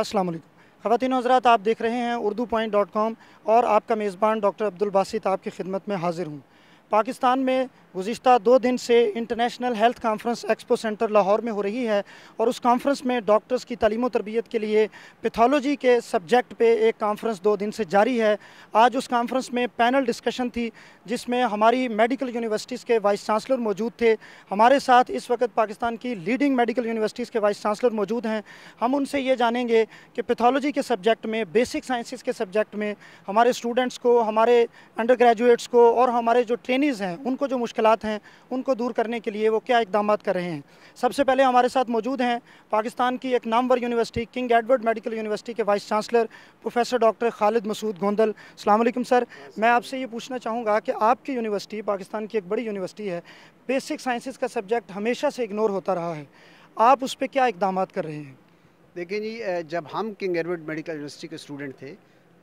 अस्सलाम वालेकुम ख़वातीन हज़रात, आप देख रहे हैं urdupoint.com और आपका मेज़बान डॉक्टर अब्दुल बासित आपकी खिदमत में हाज़िर हूँ। पाकिस्तान में गुज़िश्ता 2 दिन से international health conference expo centre Lahore में हो रही है और उस कॉन्फ्रेंस में डॉक्टर्स की तालीम और तरबियत के लिए पैथोलॉजी के सब्जेक्ट पे एक कॉन्फ्रेंस 2 दिन से जारी है। आज उस कॉन्फ्रेंस में पैनल डिस्कशन थी जिसमें हमारी मेडिकल यूनिवर्सिटीज़ के वाइस चांसलर मौजूद थे। हमारे साथ इस वक्त पाकिस्तान की लीडिंग मेडिकल यूनिवर्सिटीज़ के वाइस चांसलर मौजूद हैं। हम उनसे ये जानेंगे कि पैथोलॉजी के सब्जेक्ट में, बेसिक साइंसेस के सब्जेक्ट में हमारे स्टूडेंट्स को, हमारे अंडर ग्रेजुएट्स को और हमारे जो ट्रेनीज़ हैं उनको जो मुश्किलात हैं उनको दूर करने के लिए वो क्या इक़दाम कर रहे हैं। सबसे पहले हमारे साथ मौजूद हैं पाकिस्तान की एक नामवर university King Edward Medical university के vice chancellor professor doctor Khalid Masood Gondal. अस्सलाम वालेकुम सर, मैं आपसे ये पूछना चाहूँगा कि आपकी यूनिवर्सिटी पाकिस्तान की एक बड़ी यूनिवर्सिटी है, बेसिक साइंसेस का सब्जेक्ट हमेशा से इग्नोर होता रहा है, आप उस पर क्या इक़दाम कर रहे हैं? देखिए जी, जब हम किंग एडवर्ड मेडिकल यूनिवर्सिटी के स्टूडेंट थे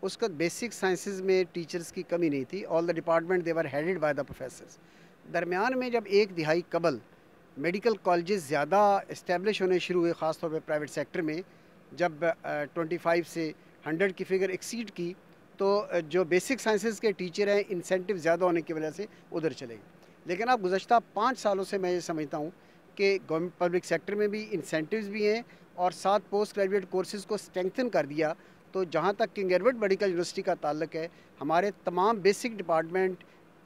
उस वक्त बेसिक साइंसेज में टीचर्स की कमी नहीं थी। All the department they were headed by the professors. दरमियान में जब एक दिहाई कबल मेडिकल कॉलेजेस ज़्यादा इस्टेब्लिश होने शुरू हुए, ख़ास तौर पे प्राइवेट सेक्टर में, जब 25 से 100 की फिगर एक्सीड की तो जो बेसिक साइंसेज के टीचर हैं इंसेंटिव ज़्यादा होने की वजह से उधर चले गए। लेकिन अब गुज़श्ता 5 सालों से मैं ये समझता हूँ कि गवर्नमेंट पब्लिक सेक्टर में भी इंसेंटिव्स भी हैं और साथ पोस्ट ग्रेजुएट कोर्सेज़ को स्ट्रेंथन कर दिया। तो जहाँ तक किंग एडवर्ड मेडिकल यूनिवर्सिटी का ताल्लुक है, हमारे तमाम basic department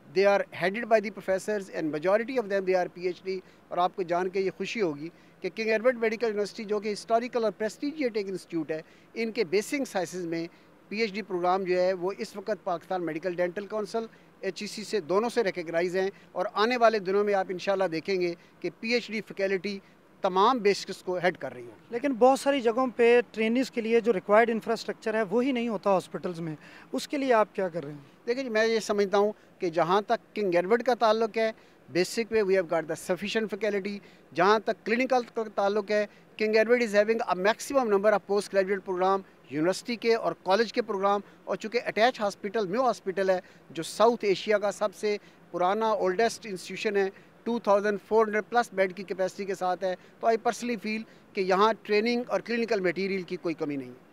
they are headed by the professors and majority of them they are PhD. और आपको जान के ये खुशी होगी कि किंग एडवर्ड मेडिकल यूनिवर्सिटी जो कि हिस्टोरिकल और प्रेस्टिजियस एक इंस्टीट्यूट है, इनके बेसिक साइंसेज में पीएचडी प्रोग्राम जो है वो इस वक्त Pakistan medical dental council HEC से दोनों से रिकग्नाइज हैं। और आने वाले दिनों में आप इंशाल्लाह देखेंगे कि पीएचडी फैकल्टी तमाम बेसिक्स को हेड कर रही हो। लेकिन बहुत सारी जगहों पे ट्रेनीज़ के लिए जो रिक्वायर्ड इंफ्रास्ट्रक्चर है वो ही नहीं होता हॉस्पिटल्स में, उसके लिए आप क्या कर रहे हैं? देखिए जी, मैं ये समझता हूँ कि जहाँ तक किंग एडवर्ड का ताल्लुक है, बेसिक में we have got the sufficient faculty. जहाँ तक क्लिनिकल का ताल्लुक है, King Edward is having a maximum number of post graduate program, university के और कॉलेज के प्रोग्राम। और चूँकि अटैच हॉस्पिटल म्यू हॉस्पिटल है जो साउथ एशिया का सबसे पुराना ओल्डेस्ट इंस्टीट्यूशन है, 2400 प्लस बेड की कैपेसिटी के साथ है, तो आई पर्सनली फील कि यहाँ ट्रेनिंग और क्लिनिकल मटेरियल की कोई कमी नहीं है।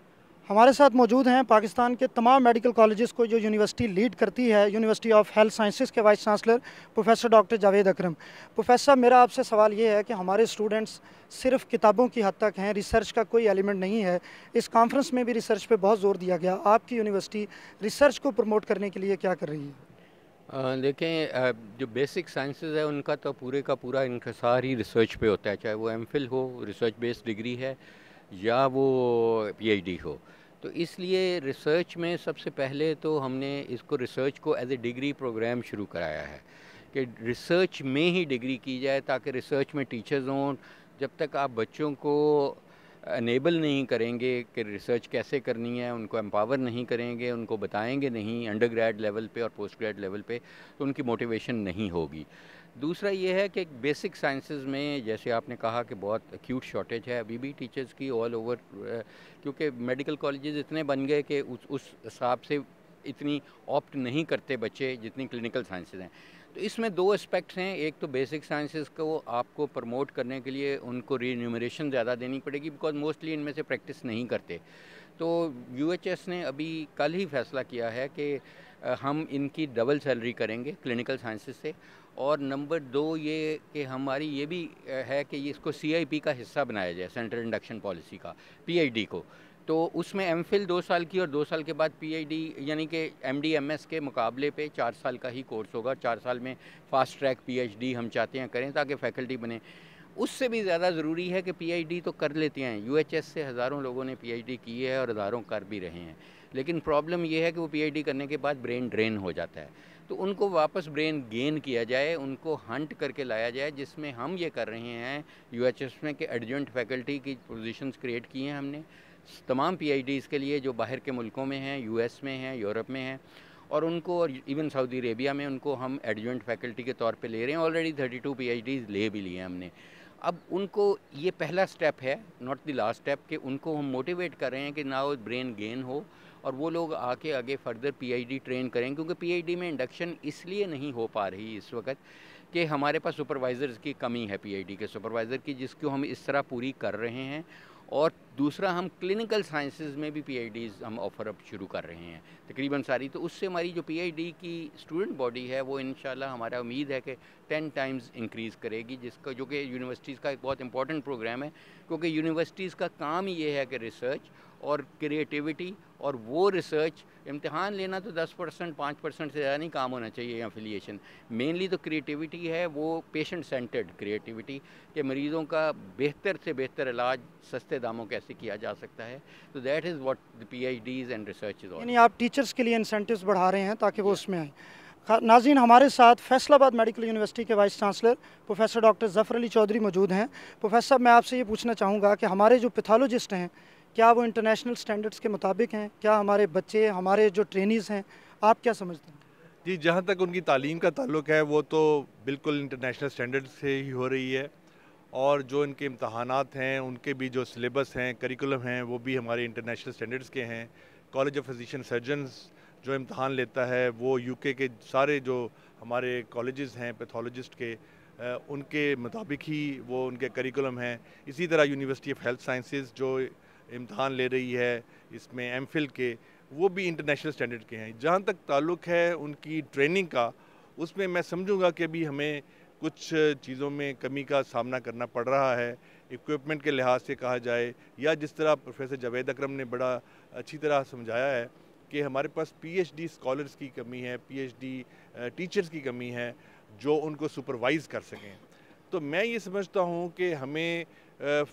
हमारे साथ मौजूद हैं पाकिस्तान के तमाम मेडिकल कॉलेजेस को जो यूनिवर्सिटी लीड करती है, यूनिवर्सिटी ऑफ हेल्थ साइंसेज के vice chancellor professor doctor Javed Akram. Professor, मेरा आपसे सवाल ये है कि हमारे स्टूडेंट्स सिर्फ किताबों की हद तक हैं, रिसर्च का कोई एलिमेंट नहीं है। इस कॉन्फ्रेंस में भी रिसर्च पे बहुत ज़ोर दिया गया, आपकी यूनिवर्सिटी रिसर्च को प्रमोट करने के लिए क्या कर रही है? देखें, जो बेसिक साइंसेस है उनका तो पूरे का पूरा इनकसार ही रिसर्च पे होता है, चाहे वो एमफिल हो, रिसर्च बेस्ड डिग्री है, या वो पीएचडी हो। तो इसलिए रिसर्च में सबसे पहले तो हमने इसको रिसर्च को एज ए डिग्री प्रोग्राम शुरू कराया है कि रिसर्च में ही डिग्री की जाए, ताकि रिसर्च में टीचर्स हों। जब तक आप बच्चों को अनेबल नहीं करेंगे कि रिसर्च कैसे करनी है, उनको एम्पावर नहीं करेंगे, उनको बताएंगे नहीं अंडर ग्रेड लेवल पे और पोस्ट ग्रेड लेवल पे, तो उनकी मोटिवेशन नहीं होगी। दूसरा ये है कि बेसिक साइंसेस में जैसे आपने कहा कि बहुत एक्यूट शॉर्टेज है अभी भी टीचर्स की ऑल ओवर, क्योंकि मेडिकल कॉलेजेस इतने बन गए कि उस हिसाब से इतनी ऑप्ट नहीं करते बच्चे जितनी क्लिनिकल साइंसेज हैं। तो इसमें दो एस्पेक्ट्स हैं, एक तो बेसिक साइंसेस को आपको प्रमोट करने के लिए उनको रीन्यूमरेशन ज़्यादा देनी पड़ेगी, बिकॉज मोस्टली इनमें से प्रैक्टिस नहीं करते। तो यूएचएस ने अभी कल ही फैसला किया है कि हम इनकी डबल सैलरी करेंगे क्लिनिकल साइंसेस से। और नंबर दो ये कि हमारी ये भी है कि ये इसको सीआईपी का हिस्सा बनाया जाए, सेंट्रल इंडक्शन पॉलिसी का, पीएचडी को। तो उसमें एमफिल 2 साल की और 2 साल के बाद पीएचडी, यानी कि एमडी/एमएस के मुकाबले पे 4 साल का ही कोर्स होगा। 4 साल में फास्ट ट्रैक पीएचडी हम चाहते हैं करें ताकि फैकल्टी बने। उससे भी ज़्यादा ज़रूरी है कि पीएचडी तो कर लेते हैं, यूएचएस से हज़ारों लोगों ने पीएचडी की है और हज़ारों कर भी रहे हैं, लेकिन प्रॉब्लम ये है कि वो पीएचडी करने के बाद ब्रेन ड्रेन हो जाता है। तो उनको वापस ब्रेन गेन किया जाए, उनको हंट करके लाया जाए, जिसमें हम ये कर रहे हैं यूएचएस में कि एडजंट फैकल्टी की पोजीशंस क्रिएट की हैं हमने तमाम पीएचडीज़ के लिए जो बाहर के मुल्कों में हैं, यूएस में हैं, यूरोप में हैं, और उनको, और इवन सऊदी अरेबिया में उनको हम एडजंट फैकल्टी के तौर पे ले रहे हैं। ऑलरेडी 32 पीएचडीज़ ले भी लिए हमने। अब उनको ये पहला स्टेप है, नॉट द लास्ट स्टेप, कि उनको हम मोटिवेट कर रहे हैं कि ना वो ब्रेन गेन हो और वो लोग आके आगे फर्दर पीएचडी ट्रेन करें, क्योंकि पीएचडी में इंडक्शन इसलिए नहीं हो पा रही इस वक्त कि हमारे पास सुपरवाइज़र्स की कमी है, पीएचडी के सुपरवाइज़र की, जिसको हम इस तरह पूरी कर रहे हैं। और दूसरा, हम क्लिनिकल साइंसेज में भी पीएचडीज़ हम ऑफ़र अप शुरू कर रहे हैं तकरीबन सारी। तो उससे हमारी जो पीएचडी की स्टूडेंट बॉडी है वो इंशाल्लाह हमारा उम्मीद है कि 10 टाइम्स इंक्रीज़ करेगी, जिसका जो कि यूनिवर्सिटीज़ का एक बहुत इंपॉर्टेंट प्रोग्राम है, क्योंकि यूनिवर्सिटीज़ का काम ही ये है कि रिसर्च और क्रिएटिविटी, और वो रिसर्च इम्तिहान लेना तो 10% 5% से ज़्यादा नहीं काम होना चाहिए एफिलिएशन। मेनली तो क्रिएटिविटी है, वो पेशेंट सेंटर्ड क्रिएटिविटी, कि मरीज़ों का बेहतर से बेहतर इलाज सस्ते दामों कैसे किया जा सकता है। तो that is what the PhDs and research is all. यानी आप टीचर्स के लिए इंसेंटिव्स बढ़ा रहे हैं ताकि वो उसमें आए। नाज़रीन, हमारे साथ फैसलाबाद मेडिकल यूनिवर्सिटी के vice chancellor professor doctor Zafar Ali Chaudhry मौजूद हैं। प्रोफेसर साहब, मैं आपसे ये पूछना चाहूँगा कि हमारे जो पैथोलॉजिस्ट हैं, क्या वो इंटरनेशनल स्टैंडर्ड्स के मुताबिक हैं? क्या हमारे बच्चे, हमारे जो ट्रेनीज़ हैं, आप क्या समझते हैं? जी, जहाँ तक उनकी तालीम का ताल्लुक़ है वो तो बिल्कुल इंटरनेशनल स्टैंडर्ड से ही हो रही है, और जो इनके इम्तहानात हैं उनके भी जो सिलेबस हैं, करिकुलम हैं, वो भी हमारे इंटरनेशनल स्टैंडर्ड्स के हैं। कॉलेज ऑफ फिजिशियन सर्जन्स जो इम्तहान लेता है वो यूके के सारे जो हमारे कॉलेजेस हैं पैथोलॉजिस्ट के, उनके मुताबिक ही वो उनके करिकुलम हैं। इसी तरह यूनिवर्सिटी ऑफ हेल्थ साइंसेज जो इम्तहान ले रही है इसमें एमफिल के, वो भी इंटरनेशनल स्टैंडर्ड के हैं। जहाँ तक ताल्लुक़ है उनकी ट्रेनिंग का, उसमें मैं समझूंगा कि अभी हमें कुछ चीज़ों में कमी का सामना करना पड़ रहा है। इक्विपमेंट के लिहाज से कहा जाए, या जिस तरह प्रोफेसर जावेद अकरम ने बड़ा अच्छी तरह समझाया है कि हमारे पास पीएचडी स्कॉलर्स की कमी है, पीएचडी टीचर्स की कमी है जो उनको सुपरवाइज़ कर सकें। तो मैं ये समझता हूँ कि हमें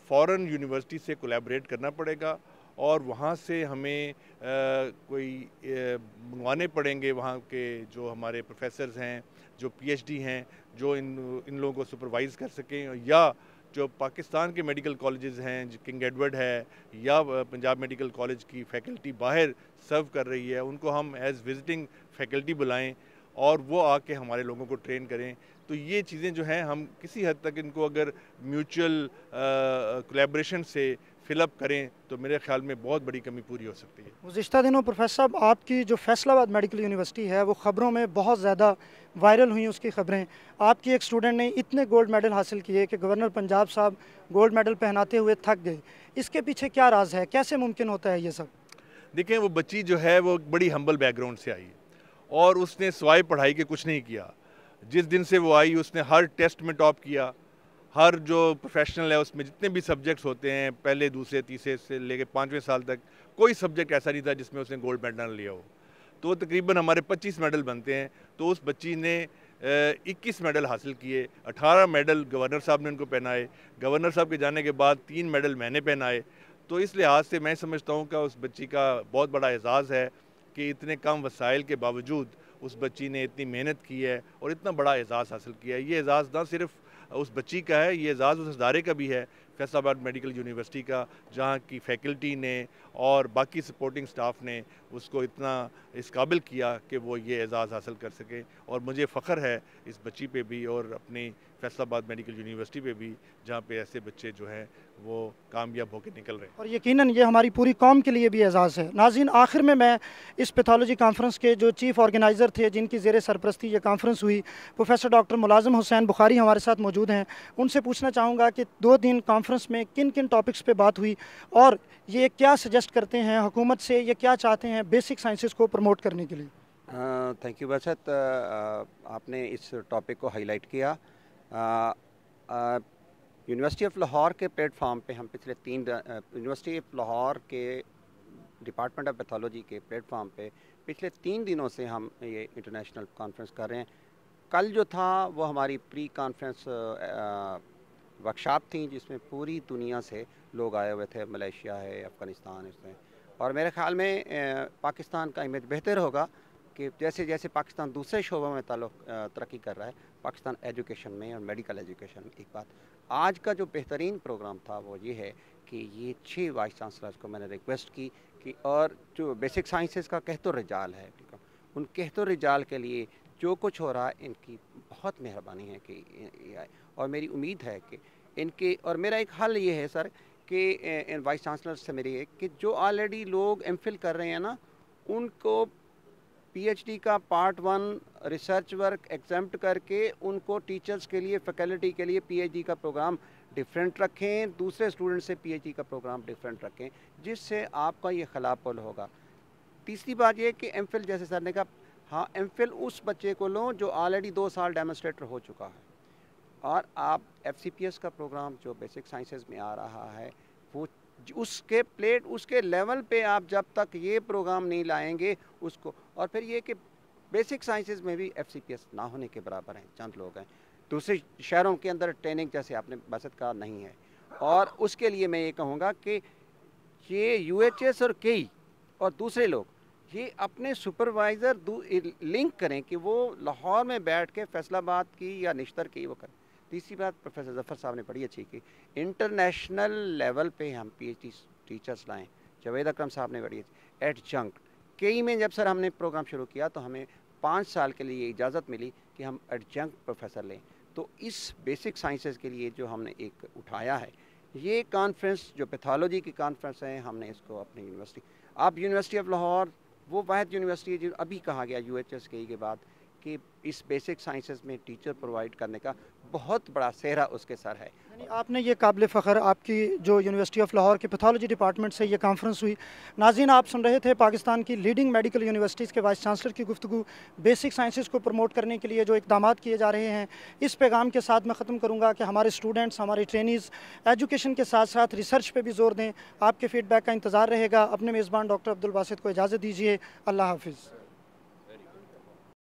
फ़ॉरेन यूनिवर्सिटी से कोलैबोरेट करना पड़ेगा, और वहाँ से हमें कोई मंगवाने पड़ेंगे वहाँ के जो हमारे प्रोफेसर्स हैं, जो पीएचडी हैं, जो इन लोगों को सुपरवाइज़ कर सकें। या जो पाकिस्तान के मेडिकल कॉलेजेस हैं, जो किंग एडवर्ड है या पंजाब मेडिकल कॉलेज की फ़ैकल्टी बाहर सर्व कर रही है, उनको हम एज़ विजिटिंग फ़ैकल्टी बुलाएं और वो आके हमारे लोगों को ट्रेन करें। तो ये चीज़ें जो हैं हम किसी हद तक इनको अगर म्यूचुअल कोलैबोरेशन से फिलअप करें तो मेरे ख्याल में बहुत बड़ी कमी पूरी हो सकती है। गुज़िश्ता दिनों प्रोफेसर साहब, आपकी जो फैसलाबाद मेडिकल यूनिवर्सिटी है वो ख़बरों में बहुत ज़्यादा वायरल हुई उसकी ख़बरें। आपकी एक स्टूडेंट ने इतने गोल्ड मेडल हासिल किए कि गवर्नर पंजाब साहब गोल्ड मेडल पहनाते हुए थक गए। इसके पीछे क्या राज है, कैसे मुमकिन होता है ये सब? देखें, वो बच्ची जो है वो बड़ी हम्बल बैकग्राउंड से आई और उसने सिवाय पढ़ाई के कुछ नहीं किया। जिस दिन से वो आई उसने हर टेस्ट में टॉप किया, हर जो प्रोफेशनल है उसमें जितने भी सब्जेक्ट्स होते हैं, पहले दूसरे तीसरे से लेकर 5वें साल तक कोई सब्जेक्ट ऐसा नहीं था जिसमें उसने गोल्ड मेडल लिया हो। तो तकरीबन हमारे 25 मेडल बनते हैं, तो उस बच्ची ने 21 मेडल हासिल किए। 18 मेडल गवर्नर साहब ने उनको पहनाए। गवर्नर साहब के जाने के बाद 3 मेडल मैंने पहनाए। तो इस लिहाज से मैं समझता हूँ कि उस बच्ची का बहुत बड़ा एजाज़ है कि इतने कम वसाइल के बावजूद उस बच्ची ने इतनी मेहनत की है और इतना बड़ा एजाज़ हासिल किया है। ये एजाज़ ना सिर्फ उस बच्ची का है, ये एजाज़ उस अदारे का भी है, फैसलाबाद मेडिकल यूनिवर्सिटी का, जहाँ की फ़ैकल्टी ने और बाकी सपोर्टिंग स्टाफ ने उसको इतना इस काबिल किया कि वो ये एजाज़ हासिल कर सके। और मुझे फ़ख्र है इस बच्ची पे भी और अपनी फैसलाबाद मेडिकल यूनिवर्सिटी पे भी, जहाँ पे ऐसे बच्चे जो हैं वो कामयाब होकर निकल रहे हैं। और यकीनन ये हमारी पूरी कौम के लिए भी एजाज़ है। नाज़रीन, आखिर में मैं इस पैथोलॉजी कॉन्फ्रेंस के जो चीफ़ ऑर्गेनाइज़र थे, जिनकी ज़ेर सरपरस्ती ये कॉन्फ्रेंस हुई, प्रोफेसर डॉक्टर मुलाज़िम हुसैन बुखारी हमारे साथ मौजूद हैं। उनसे पूछना चाहूँगा कि 2 दिन कॉन्फ्रेंस में किन किन टॉपिक्स पे बात हुई और ये क्या सजेस्ट करते हैं हुकूमत से, ये क्या चाहते हैं बेसिक साइंसेस को प्रमोट करने के लिए? थैंक यू बादशाह, आपने इस टॉपिक को हाईलाइट किया। यूनिवर्सिटी ऑफ लाहौर के प्लेटफॉर्म पे हम पिछले 3 यूनिवर्सिटी ऑफ लाहौर के डिपार्टमेंट ऑफ पैथोलॉजी के प्लेटफॉर्म पे पिछले 3 दिनों से हम ये इंटरनेशनल कॉन्फ्रेंस कर रहे हैं। कल जो था वो हमारी प्री कॉन्फ्रेंस वर्कशॉप थी, जिसमें पूरी दुनिया से लोग आए हुए थे, मलेशिया है, अफ़गानिस्तान इसमें। और मेरे ख़्याल में पाकिस्तान का इमेज बेहतर होगा कि जैसे जैसे पाकिस्तान दूसरे शोबों में तरक्की कर रहा है, पाकिस्तान एजुकेशन में और मेडिकल एजुकेशन में। एक बात, आज का जो बेहतरीन प्रोग्राम था वो ये है कि ये 6 वाइस चांसलर्स को मैंने रिक्वेस्ट की कि और जो बेसिक साइंसेस का कहतो रिजाल है, ठीक है, उन कहतो रिजाल के लिए जो कुछ हो रहा है इनकी बहुत मेहरबानी है कि ये आए। और मेरी उम्मीद है कि इनके, और मेरा एक हल ये है सर कि इन वाइस चांसलर से मेरी है कि जो ऑलरेडी लोग एमफिल कर रहे हैं ना, उनको पीएचडी का पार्ट 1 रिसर्च वर्क एग्जाम्प्ट करके उनको टीचर्स के लिए, फैकल्टी के लिए पीएचडी का प्रोग्राम डिफरेंट रखें, दूसरे स्टूडेंट से पीएचडी का प्रोग्राम डिफरेंट रखें, जिससे आपका ये खिलाफुल होगा। तीसरी बात ये कि एमफिल, जैसे सर ने कहा, हाँ एमफिल उस बच्चे को लो जो ऑलरेडी 2 साल डेमोस्ट्रेटर हो चुका है, और आप एफसीपीएस का प्रोग्राम जो बेसिक साइंसेज में आ रहा है वो उसके लेवल पे आप जब तक ये प्रोग्राम नहीं लाएंगे उसको, और फिर ये कि बेसिक साइंसेज में भी एफसीपीएस ना होने के बराबर हैं, चंद लोग हैं। दूसरे शहरों के अंदर ट्रेनिंग जैसे आपने बसत कहा नहीं है, और उसके लिए मैं ये कहूँगा कि ये यूएचएस और केई और दूसरे लोग ये अपने सुपरवाइज़र लिंक करें कि वो लाहौर में बैठ के फैसलाबाद की या निश्तर की वो करें। तीसरी बात प्रोफेसर जफ़र साहब ने बड़ी अच्छी की, इंटरनेशनल लेवल पे हम पीएचडी टीचर्स लाएं। जावेद अकरम साहब ने बड़ी अच्छी एडजंक्ट केई में जब सर हमने प्रोग्राम शुरू किया तो हमें 5 साल के लिए इजाज़त मिली कि हम एडजंक्ट प्रोफेसर लें। तो इस बेसिक साइंसेज के लिए जो हमने एक उठाया है ये कॉन्फ्रेंस, जो पैथोलॉजी की कॉन्फ्रेंस है, हमने इसको अपनी यूनिवर्सिटी, अब यूनिवर्सिटी ऑफ लाहौर वो वाहिद यूनिवर्सिटी है जो अभी कहा गया यूएचएस के बाद कि इस बेसिक साइंसेज में टीचर प्रोवाइड करने का बहुत बड़ा सेहरा उसके सर है। यानी आपने ये काबिल फ़ख्र, आपकी जो यूनिवर्सिटी ऑफ लाहौर के पैथोलॉजी डिपार्टमेंट से ये कॉन्फ्रेंस हुई। नाज़रीन, आप सुन रहे थे पाकिस्तान की लीडिंग मेडिकल यूनिवर्सिटीज़ के वाइस चांसलर की गुफ्तगू। बेसिक साइंसेज को प्रमोट करने के लिए जो इक़दाम किए जा रहे हैं, इस पैगाम के साथ मैं ख़त्म करूँगा कि हमारे स्टूडेंट्स, हमारे ट्रेनीज़ एजुकेशन के साथ साथ रिसर्च पर भी ज़ोर दें। आपके फ़ीडबैक का इंतज़ार रहेगा। अपने मेज़बान डॉक्टर अब्दुल बासित को इजाज़त दीजिए। अल्लाह हाफ़िज़।